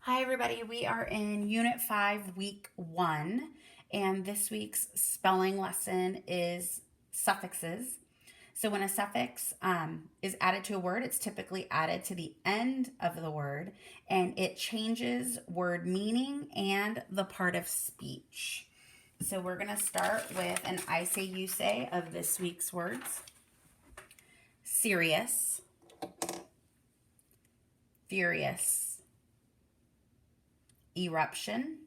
Hi, everybody. We are in Unit 5, Week 1, and this week's spelling lesson is suffixes. So, when a suffix is added to a word, it's typically added to the end of the word, and it changes word meaning and the part of speech. So, we're going to start with an I say, you say of this week's words: serious, furious, eruption,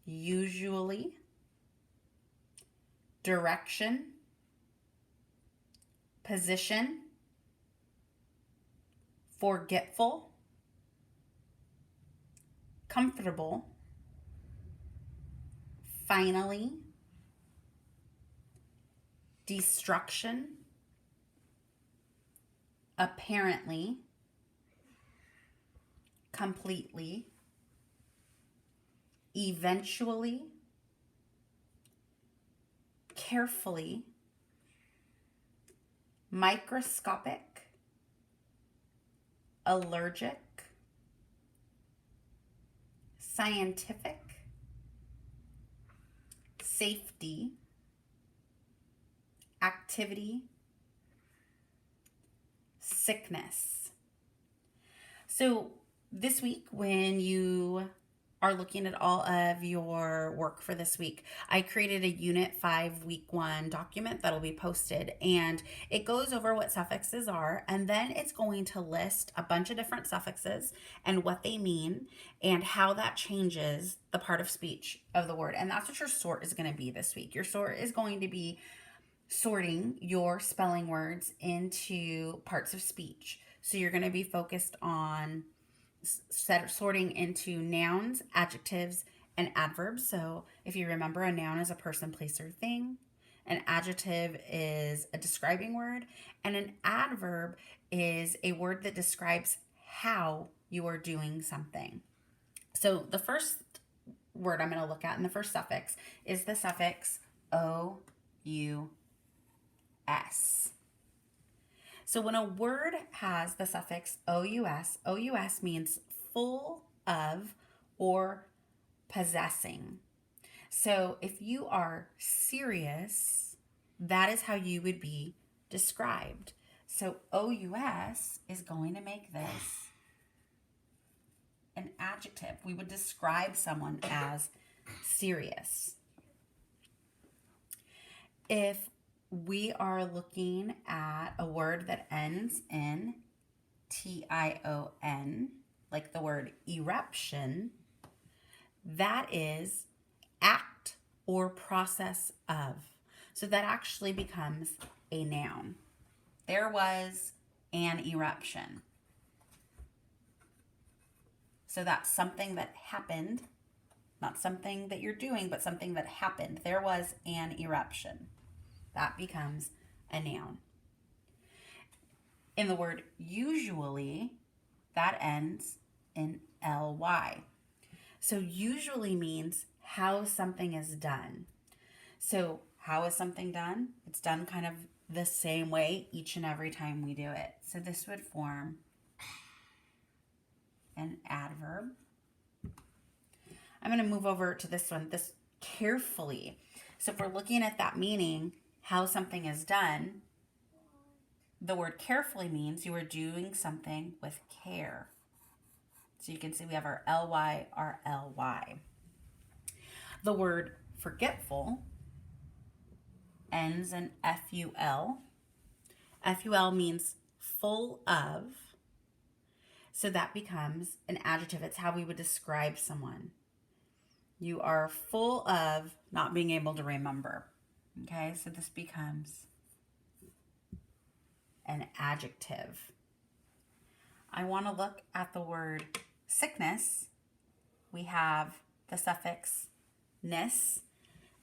usually, direction, position, forgetful, comfortable, finally, destruction, apparently, completely, eventually, carefully, microscopic, allergic, scientific, safety, activity, sickness. So this week, when you are looking at all of your work for this week, I created a Unit 5 Week 1 document that'll be posted, and it goes over what suffixes are, and then it's going to list a bunch of different suffixes and what they mean and how that changes the part of speech of the word. And that's what your sort is going to be this week. Your sort is going to be sorting your spelling words into parts of speech. So you're going to be focused on sorting into nouns, adjectives, and adverbs. So if you remember, a noun is a person, place, or thing. An adjective is a describing word, and an adverb is a word that describes how you are doing something. So the first word I'm going to look at, and the first suffix, is the suffix O U S. So when a word has the suffix OUS, OUS means full of or possessing. So if you are serious, that is how you would be described. So OUS is going to make this an adjective. We would describe someone as serious. If we are looking at a word that ends in TION, like the word eruption, that is act or process of. So that actually becomes a noun. There was an eruption. So that's something that happened, not something that you're doing, but something that happened. There was an eruption. That becomes a noun. In the word usually, that ends in ly. So usually means how something is done. So how is something done? It's done kind of the same way each and every time we do it. So this would form an adverb. I'm going to move over to this one, this carefully. So if we're looking at that meaning, how something is done, the word carefully means you are doing something with care. So you can see we have our ly, our ly. The word forgetful ends in ful. Ful means full of. So that becomes an adjective. It's how we would describe someone. You are full of not being able to remember. Okay, so this becomes an adjective. I want to look at the word sickness. We have the suffix ness.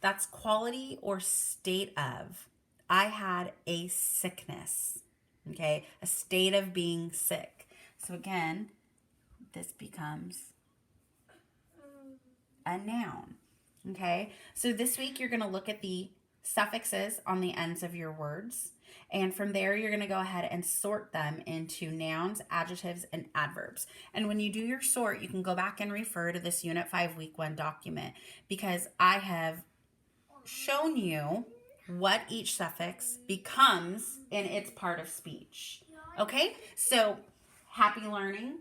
That's quality or state of. I had a sickness. Okay, a state of being sick. So again, this becomes a noun. Okay, so this week you're going to look at the suffixes on the ends of your words. And from there, you're going to go ahead and sort them into nouns, adjectives, and adverbs. And when you do your sort, you can go back and refer to this Unit 5 Week 1 document, because I have shown you what each suffix becomes in its part of speech. Okay, so happy learning.